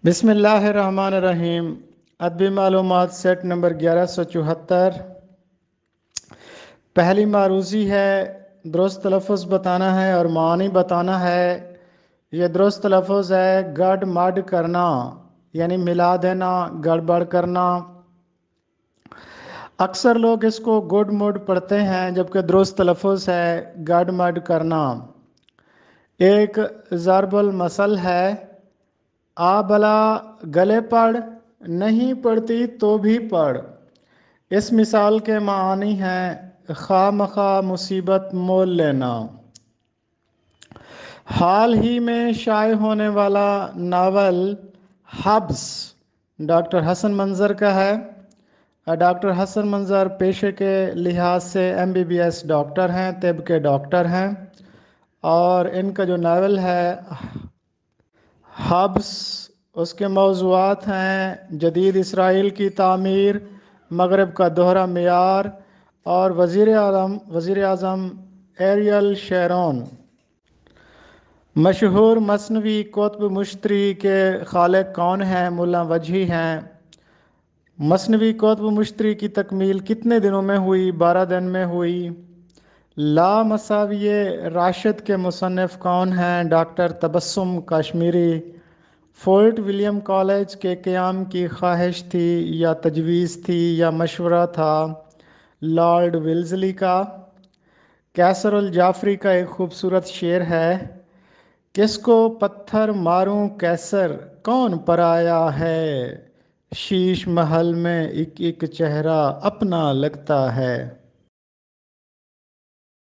बिस्मिल्लाहिर्रहमानिर्रहीम। अदबी मालूमात सेट नंबर 1174। पहली मारूज़ी है, दुरुस्त लफ्ज़ बताना है और मानी बताना है। ये दुरुस्त लफ्ज़ है गड मड करना, यानी मिला देना, गड़बड़ करना। अक्सर लोग इसको गुड मुड पढ़ते हैं, जबकि दुरुस्त लफ्ज़ है गड मड करना। एक ज़रबुल मसल है, आ भला गले पढ़, नहीं पढ़ती तो भी पढ़। इस मिसाल के मानी हैं खा मखा मुसीबत मोल लेना। हाल ही में शाये होने वाला नावल हब्स डॉक्टर हसन मंज़र का है। डॉक्टर हसन मंज़र पेशे के लिहाज से MBBS डॉक्टर हैं, तिब के डॉक्टर हैं, और इनका जो नावल है हब्स, उसके मौज़ूआत हैं जदीद इसराइल की तामीर, मगरब का दोहरा मियार और वज़ीर आज़म एरियल शेरोन। मशहूर मसनवी कुतुब मुश्तरी के खालिक कौन हैं? मुल्ला वजही हैं। मसनवी कुतुब मुश्तरी की तकमील कितने दिनों में हुई? 12 दिन में हुई। ला मसाविये राशिद के मुसन्निफ़ कौन हैं? Doctor Tabassum Kashmiri. Fort William college के क़याम की ख्वाहिश थी या तजवीज़ थी या मशवरा था लॉर्ड विल्ज़ली का? कैसर उल जाफ़री का एक खूबसूरत शेर है, किसको पत्थर मारूं कैसर कौन पराया है, शीश महल में एक एक चेहरा अपना लगता है।